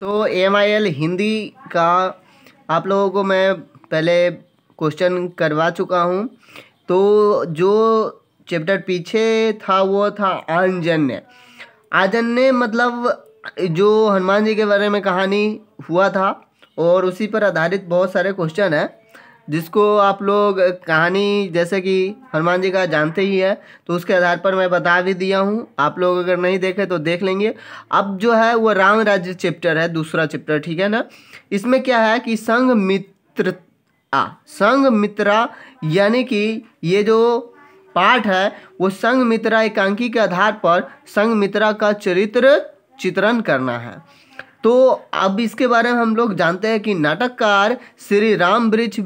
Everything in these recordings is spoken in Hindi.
तो एमआईएल हिंदी का आप लोगों को मैं पहले क्वेश्चन करवा चुका हूँ। तो जो चैप्टर पीछे था वो था आजन्य। आजन्य मतलब जो हनुमान जी के बारे में कहानी हुआ था और उसी पर आधारित बहुत सारे क्वेश्चन हैं, जिसको आप लोग कहानी जैसे कि हनुमान जी का जानते ही है, तो उसके आधार पर मैं बता भी दिया हूँ। आप लोग अगर नहीं देखे तो देख लेंगे। अब जो है वो राम राज्य चैप्टर है, दूसरा चैप्टर, ठीक है ना। इसमें क्या है कि संघ मित्रा यानी कि ये जो पाठ है वो संघ मित्रा एकांकी के आधार पर संघ मित्रा का चरित्र चित्रण करना है। तो अब इसके बारे में हम लोग जानते हैं कि नाटककार श्री राम वृक्ष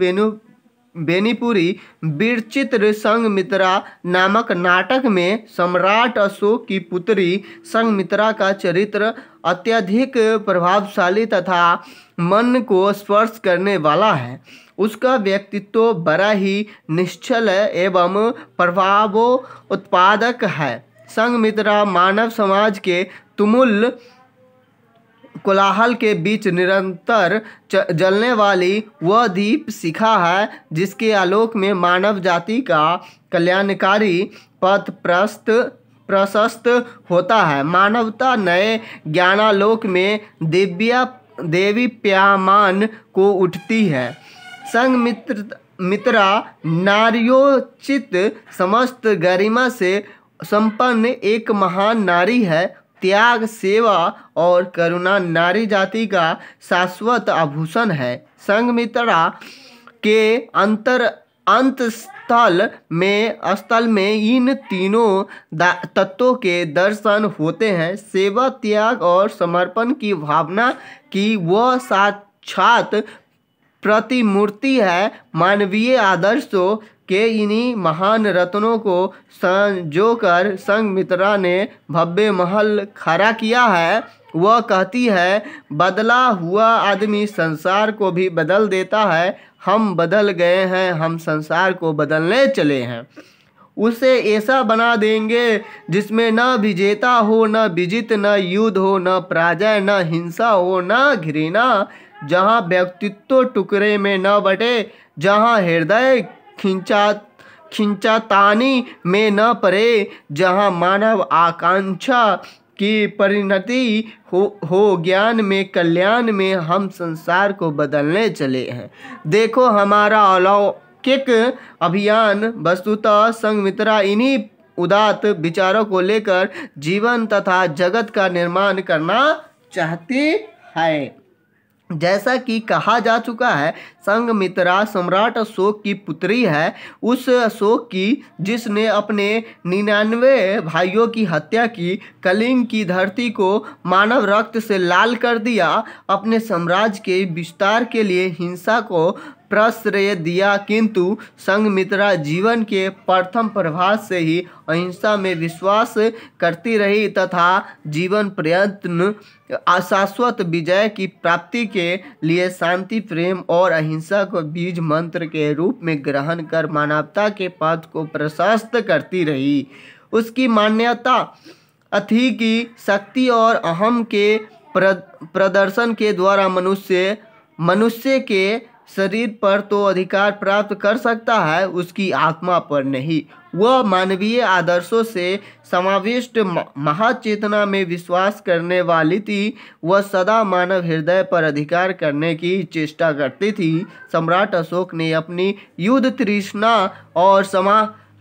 बेनीपुरी वीरचित्र संघमित्रा नामक नाटक में सम्राट अशोक की पुत्री संघमित्रा का चरित्र अत्यधिक प्रभावशाली तथा मन को स्पर्श करने वाला है। उसका व्यक्तित्व बड़ा ही निश्चल एवं प्रभावोत्पादक है। संघमित्रा मानव समाज के तुमुल कोलाहल के बीच निरंतर जलने वाली वह दीप शिखा है, जिसके आलोक में मानव जाति का कल्याणकारी पथ प्रशस्त होता है। मानवता नए ज्ञानालोक में देवी प्यामान को उठती है। संघमित्रा नार्योचित समस्त गरिमा से संपन्न एक महान नारी है। त्याग, सेवा और करुणा नारी जाति का शाश्वत आभूषण है। संघमित्रा के अंत स्थल में इन तीनों तत्वों के दर्शन होते हैं। सेवा, त्याग और समर्पण की भावना की वह साक्षात प्रतिमूर्ति है। मानवीय आदर्शों के इन्हीं महान रत्नों को संजोकर संघमित्रा ने भव्य महल खड़ा किया है। वह कहती है, बदला हुआ आदमी संसार को भी बदल देता है। हम बदल गए हैं, हम संसार को बदलने चले हैं। उसे ऐसा बना देंगे जिसमें न विजेता हो, न विजित, न युद्ध हो, न पराजय, न हिंसा हो, न घृणा। जहाँ व्यक्तित्व टुकड़े में न बटे, जहाँ हृदय खिंचातानी में न पड़े, जहाँ मानव आकांक्षा की परिणति हो ज्ञान में, कल्याण में, हम संसार को बदलने चले हैं। देखो हमारा अलौकिक अभियान। वस्तुतः संघमित्रा इन्हीं उदात्त विचारों को लेकर जीवन तथा जगत का निर्माण करना चाहती है। जैसा कि कहा जा चुका है, संघमित्रा सम्राट अशोक की पुत्री है। उस अशोक की जिसने अपने 99 भाइयों की हत्या की, कलिंग की धरती को मानव रक्त से लाल कर दिया, अपने साम्राज्य के विस्तार के लिए हिंसा को प्रश्रय दिया। किंतु संघमित्रा जीवन के प्रथम प्रभात से ही अहिंसा में विश्वास करती रही तथा जीवन प्रयत्न अशाश्वत विजय की प्राप्ति के लिए शांति, प्रेम और अहिंसा को बीज मंत्र के रूप में ग्रहण कर मानवता के पथ को प्रशस्त करती रही। उसकी मान्यता थी कि शक्ति और अहम के प्रदर्शन के द्वारा मनुष्य के शरीर पर तो अधिकार प्राप्त कर सकता है, उसकी आत्मा पर नहीं। वह मानवीय आदर्शों से समाविष्ट महाचेतना में विश्वास करने वाली थी। वह सदा मानव हृदय पर अधिकार करने की चेष्टा करती थी। सम्राट अशोक ने अपनी युद्ध तृष्णा और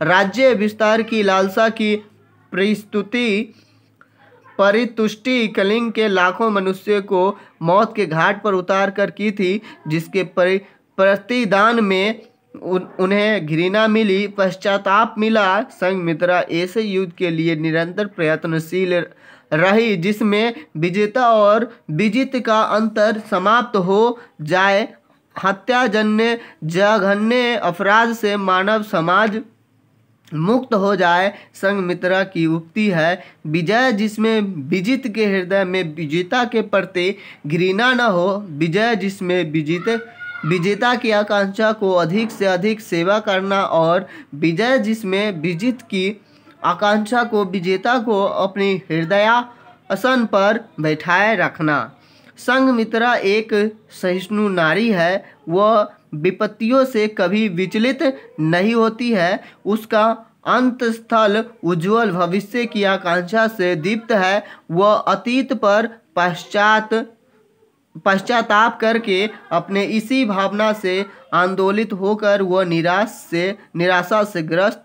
राज्य विस्तार की लालसा की परितुष्टि कलिंग के लाखों मनुष्य को मौत के घाट पर उतार कर की थी, जिसके प्रतिदान में उन्हें घृणा मिली, पश्चाताप मिला। संघमित्रा ऐसे युद्ध के लिए निरंतर प्रयत्नशील रही जिसमें विजेता और विजित का अंतर समाप्त हो जाए। हत्याजन्य जघन्य अपराध से मानव समाज मुक्त हो जाए। संघमित्रा की उक्ति है, विजय जिसमें विजित के हृदय में विजेता के प्रति घृणा न हो, विजय जिसमें विजेता की आकांक्षा को अधिक से अधिक सेवा करना, और विजय जिसमें विजित की आकांक्षा को विजेता को अपनी हृदयासन पर बैठाए रखना। संघमित्रा एक सहिष्णु नारी है। वह विपत्तियों से कभी विचलित नहीं होती है। उसका अंतस्थल उज्जवल भविष्य की आकांक्षा से दीप्त है। वह अतीत पर पश्चाताप करके अपने इसी भावना से आंदोलित होकर वह निराशा से ग्रस्त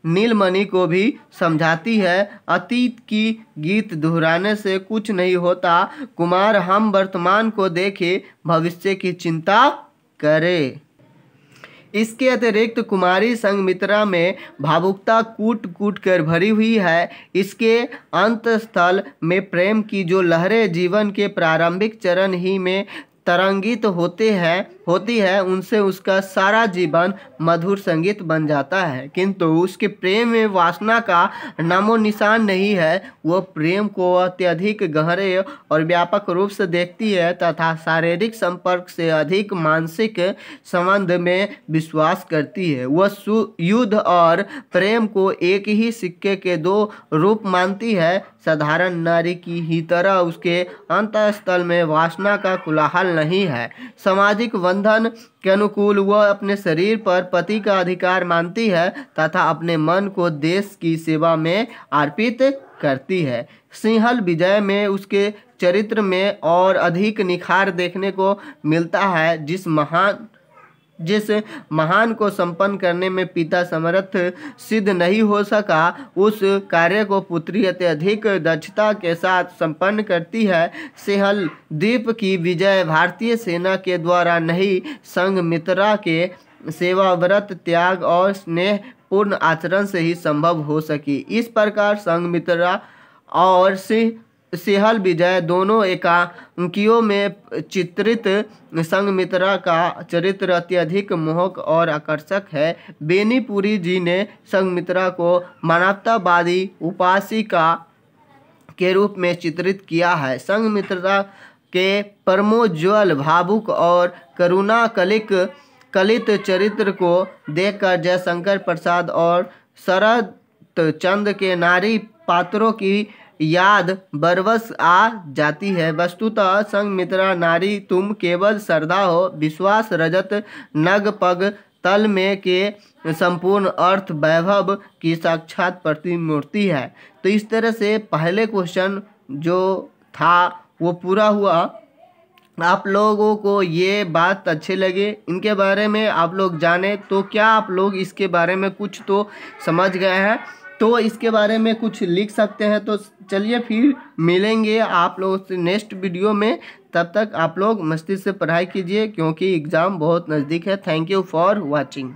नीलमणि को भी समझाती है, अतीत की गीत दोहराने से कुछ नहीं होता कुमार, हम वर्तमान को देखें, भविष्य की चिंता करें। इसके अतिरिक्त कुमारी संघमित्रा में भावुकता कूट कूट कर भरी हुई है। इसके अंतस्थल में प्रेम की जो लहरें जीवन के प्रारंभिक चरण ही में तरंगित होती है, उनसे उसका सारा जीवन मधुर संगीत बन जाता है। किंतु उसके प्रेम में वासना का नामो निशान नहीं है। वह प्रेम को अत्यधिक गहरे और व्यापक रूप से देखती है तथा शारीरिक संपर्क से अधिक मानसिक संबंध में विश्वास करती है। वह युद्ध और प्रेम को एक ही सिक्के के दो रूप मानती है। साधारण नारी की ही तरह उसके अंतःस्थल में वासना का कोलाहल नहीं है। सामाजिक बंधन के अनुकूल वह अपने शरीर पर पति का अधिकार मानती है तथा अपने मन को देश की सेवा में अर्पित करती है। सिंहल विजय में उसके चरित्र में और अधिक निखार देखने को मिलता है। जिस महान को संपन्न करने में पिता समर्थ सिद्ध नहीं हो सका, उस कार्य को पुत्री अत्यधिक दक्षता के साथ संपन्न करती है। सिंहल द्वीप की विजय भारतीय सेना के द्वारा नहीं, संघमित्रा के सेवाव्रत, त्याग और स्नेह पूर्ण आचरण से ही संभव हो सकी। इस प्रकार संघमित्रा और सिंहल विजय दोनों एकांकियों में चित्रित संघमित्रा का चरित्र अत्यधिक मोहक और आकर्षक है। बेनीपुरी जी ने संघमित्रा को मानवतावादी उपासिका के रूप में चित्रित किया है। संघमित्रा के परमोज्वल, भावुक और करुणा कलित चरित्र को देखकर जयशंकर प्रसाद और शरद चंद्र के नारी पात्रों की याद बरबस आ जाती है। वस्तुतः संघमित्रा नारी तुम केवल श्रद्धा हो, विश्वास रजत नग पग तल में के संपूर्ण अर्थ वैभव की साक्षात प्रतिमूर्ति है। तो इस तरह से पहले क्वेश्चन जो था वो पूरा हुआ। आप लोगों को ये बात अच्छे लगे, इनके बारे में आप लोग जाने, तो क्या आप लोग इसके बारे में कुछ तो समझ गए हैं? तो इसके बारे में कुछ लिख सकते हैं। तो चलिए फिर मिलेंगे आप लोगों से नेक्स्ट वीडियो में। तब तक आप लोग मस्ती से पढ़ाई कीजिए क्योंकि एग्ज़ाम बहुत नज़दीक है। Thank you for watching.